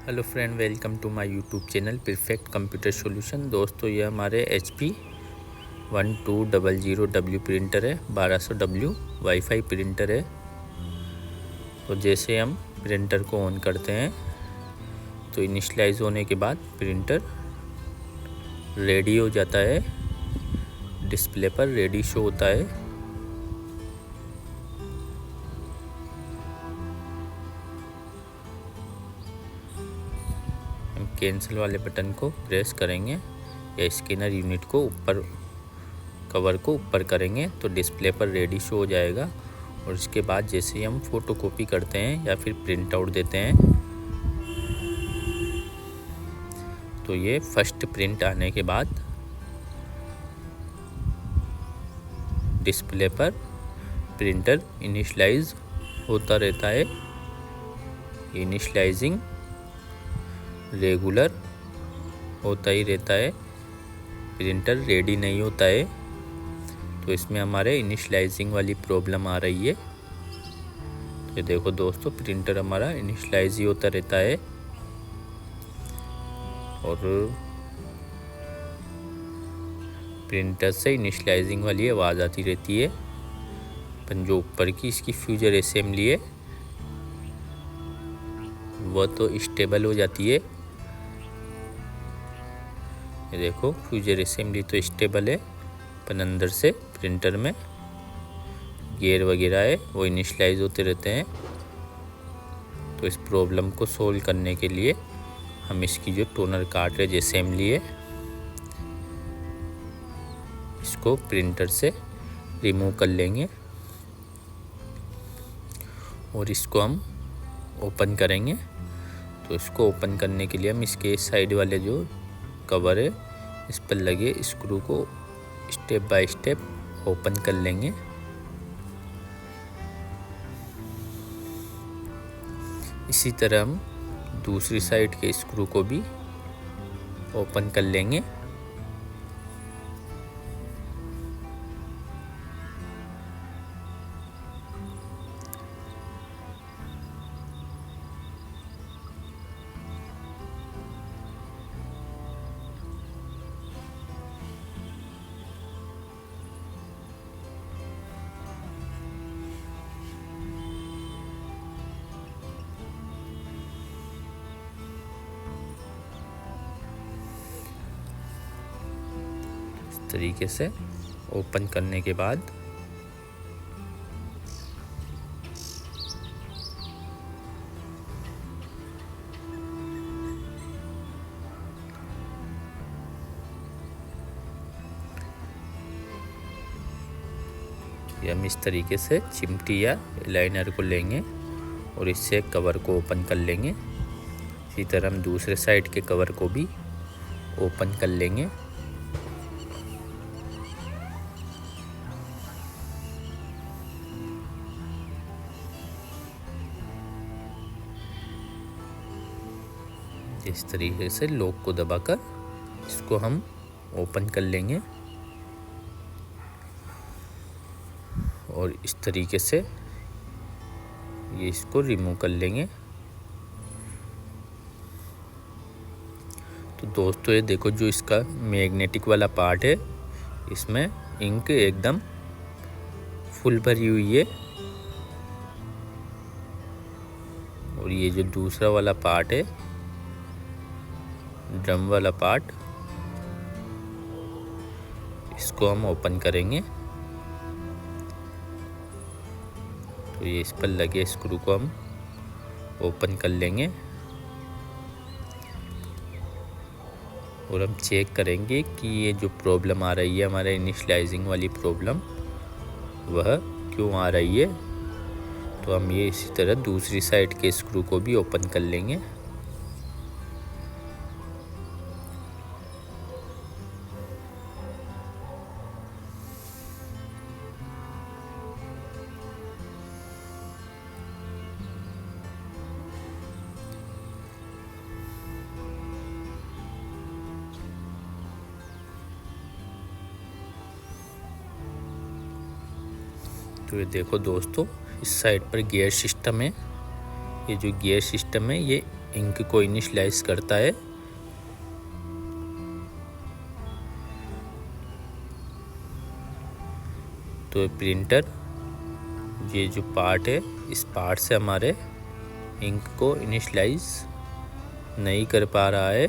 Hello friend, welcome to my YouTube channel perfect computer solution. दोस्तों, ये हमारे HP 1200W printer है, 1200W wifi printer है। तो जैसे हम प्रिंटर को ऑन करते हैं तो इनिशियलाइज होने के बाद प्रिंटर रेडी हो जाता है, डिस्प्ले पर रेडी शो होता है। हम कैंसिल वाले बटन को प्रेस करेंगे या स्कैनर यूनिट को ऊपर, कवर को ऊपर करेंगे तो डिस्प्ले पर रेडी शो हो जाएगा। और इसके बाद जैसे ही हम फ़ोटो कॉपी करते हैं या फिर प्रिंट आउट देते हैं तो ये फर्स्ट प्रिंट आने के बाद डिस्प्ले पर प्रिंटर इनिशियलाइज होता रहता है। इनिशियलाइजिंग रेगुलर होता ही रहता है, प्रिंटर रेडी नहीं होता है। तो इसमें हमारे इनिशियलाइजिंग वाली प्रॉब्लम आ रही है। तो ये देखो दोस्तों, प्रिंटर हमारा इनिशियलाइज ही होता रहता है और प्रिंटर से इनिशियलाइजिंग वाली आवाज़ आती रहती है। पर जो ऊपर की इसकी फ्यूजर असेंबली है वह तो स्टेबल हो जाती है। ये देखो, फ्यूजर असेंबली तो स्टेबल है, पर अंदर से प्रिंटर में गियर वगैरह है वो इनिशियलाइज होते रहते हैं। तो इस प्रॉब्लम को सोल्व करने के लिए हम इसकी जो टोनर कार्ट्रिज असेंबली है इसको प्रिंटर से रिमूव कर लेंगे और इसको हम ओपन करेंगे। तो इसको ओपन करने के लिए हम इसके साइड वाले जो कवर है इस पर लगे स्क्रू को स्टेप बाय स्टेप ओपन कर लेंगे। इसी तरह हम दूसरी साइड के स्क्रू को भी ओपन कर लेंगे। तरीके से ओपन करने के बाद हम इस तरीके से चिमटी या लाइनर को लेंगे और इससे कवर को ओपन कर लेंगे। इसी तरह हम दूसरे साइड के कवर को भी ओपन कर लेंगे। इस तरीके से लॉक को दबाकर इसको हम ओपन कर लेंगे और इस तरीके से ये इसको रिमूव कर लेंगे। तो दोस्तों, ये देखो, जो इसका मैग्नेटिक वाला पार्ट है इसमें इंक एकदम फुल भरी हुई है और ये जो दूसरा वाला पार्ट है, ड्रम वाला पार्ट, इसको हम ओपन करेंगे। तो ये इस पर लगे स्क्रू को हम ओपन कर लेंगे और हम चेक करेंगे कि ये जो प्रॉब्लम आ रही है हमारे इनिशियलाइजिंग वाली प्रॉब्लम, वह क्यों आ रही है। तो हम ये इसी तरह दूसरी साइड के स्क्रू को भी ओपन कर लेंगे। तो ये देखो दोस्तों, इस साइड पर गियर सिस्टम है। ये जो गियर सिस्टम है ये इंक को इनिशियलाइज करता है। तो प्रिंटर ये जो पार्ट है, इस पार्ट से हमारे इंक को इनिशियलाइज नहीं कर पा रहा है,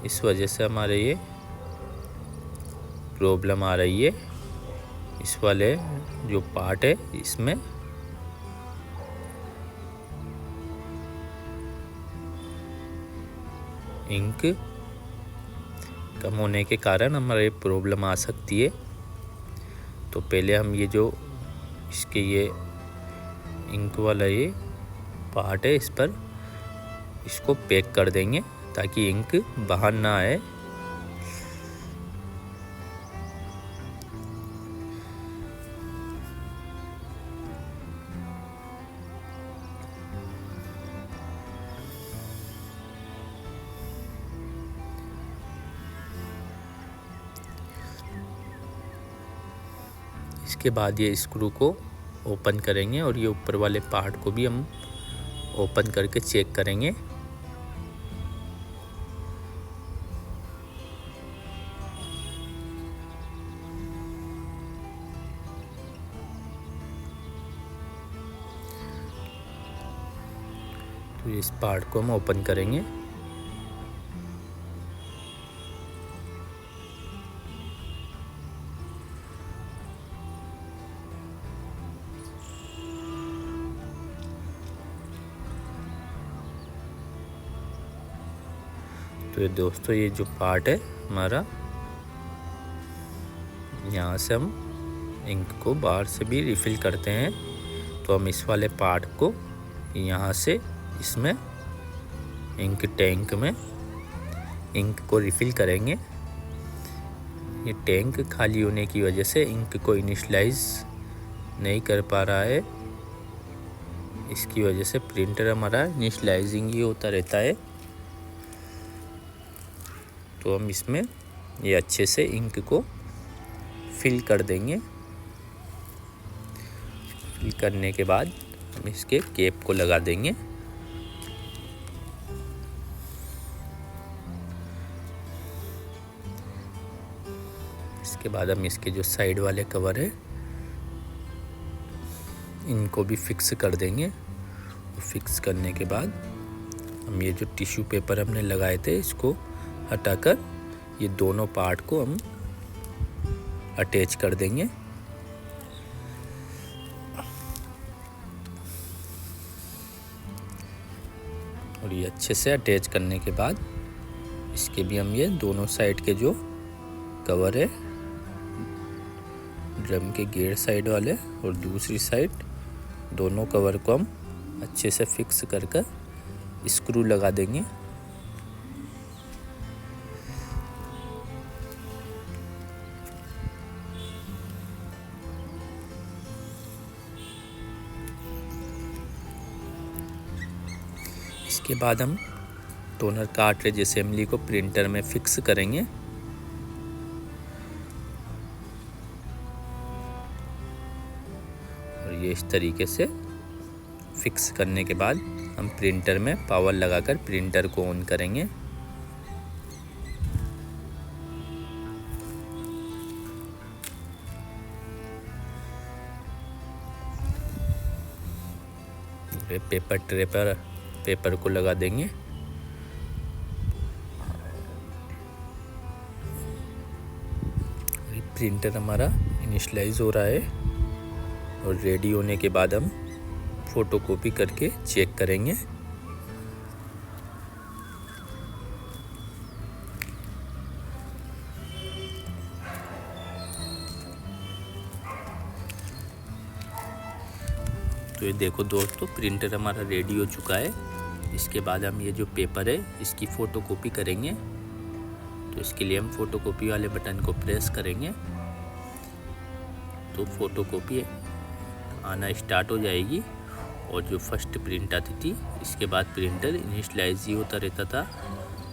इस वजह से हमारे ये प्रॉब्लम आ रही है। इस वाले जो पार्ट है इसमें इंक कम होने के कारण हमारे प्रॉब्लम आ सकती है। तो पहले हम ये जो इसके ये इंक वाला ये पार्ट है, इस पर इसको पैक कर देंगे ताकि इंक बाहर ना आए। इसके बाद ये स्क्रू को ओपन करेंगे और ये ऊपर वाले पार्ट को भी हम ओपन करके चेक करेंगे। तो इस पार्ट को हम ओपन करेंगे। तो ये दोस्तों ये जो पार्ट है हमारा, यहाँ से हम इंक को बाहर से भी रिफ़िल करते हैं। तो हम इस वाले पार्ट को यहाँ से इसमें इंक टैंक में इंक को रिफ़िल करेंगे। ये टैंक खाली होने की वजह से इंक को इनिशियलाइज नहीं कर पा रहा है, इसकी वजह से प्रिंटर हमारा इनिशियलाइजिंग ही होता रहता है। तो हम इसमें ये अच्छे से इंक को फिल कर देंगे। फिल करने के बाद हम इसके कैप को लगा देंगे। इसके बाद हम इसके जो साइड वाले कवर है इनको भी फिक्स कर देंगे। फिक्स करने के बाद हम ये जो टिश्यू पेपर हमने लगाए थे इसको हटाकर ये दोनों पार्ट को हम अटैच कर देंगे। और ये अच्छे से अटैच करने के बाद इसके भी हम ये दोनों साइड के जो कवर है, ड्रम के गेयर साइड वाले और दूसरी साइड, दोनों कवर को हम अच्छे से फिक्स कर स्क्रू लगा देंगे। इसके बाद हम टोनर कार्ट्रिज असेंबली को प्रिंटर में फिक्स करेंगे। और ये इस तरीके से फिक्स करने के बाद हम प्रिंटर में पावर लगाकर प्रिंटर को ऑन करेंगे। पेपर ट्रे पर पेपर को लगा देंगे। प्रिंटर हमारा इनिशियलाइज हो रहा है और रेडी होने के बाद हम फोटोकॉपी करके चेक करेंगे। तो ये देखो दोस्तों, प्रिंटर हमारा रेडी हो चुका है। इसके बाद हम ये जो पेपर है इसकी फ़ोटोकॉपी करेंगे। तो इसके लिए हम फ़ोटोकॉपी वाले बटन को प्रेस करेंगे तो फ़ोटोकॉपी आना स्टार्ट हो जाएगी। और जो फर्स्ट प्रिंट आती थी इसके बाद प्रिंटर इनिशियलाइज ही होता रहता था।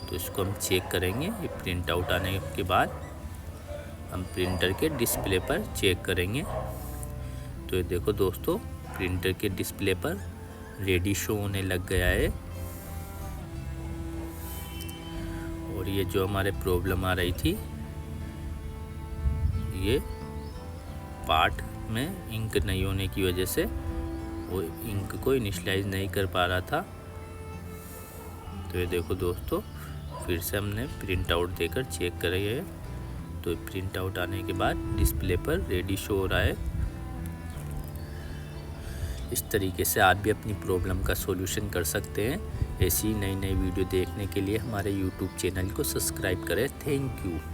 तो इसको हम चेक करेंगे। ये प्रिंट आउट आने के बाद हम प्रिंटर के डिस्प्ले पर चेक करेंगे। तो ये देखो दोस्तों, प्रिंटर के डिस्प्ले पर रेडी शो होने लग गया है। और ये जो हमारे प्रॉब्लम आ रही थी, ये पार्ट में इंक नहीं होने की वजह से वो इंक को इनिशियलाइज नहीं कर पा रहा था। तो ये देखो दोस्तों, फिर से हमने प्रिंट आउट देकर चेक करे है, तो प्रिंट आउट आने के बाद डिस्प्ले पर रेडी शो हो रहा है। इस तरीके से आप भी अपनी प्रॉब्लम का सॉल्यूशन कर सकते हैं। ऐसी नई नई वीडियो देखने के लिए हमारे YouTube चैनल को सब्सक्राइब करें। Thank you.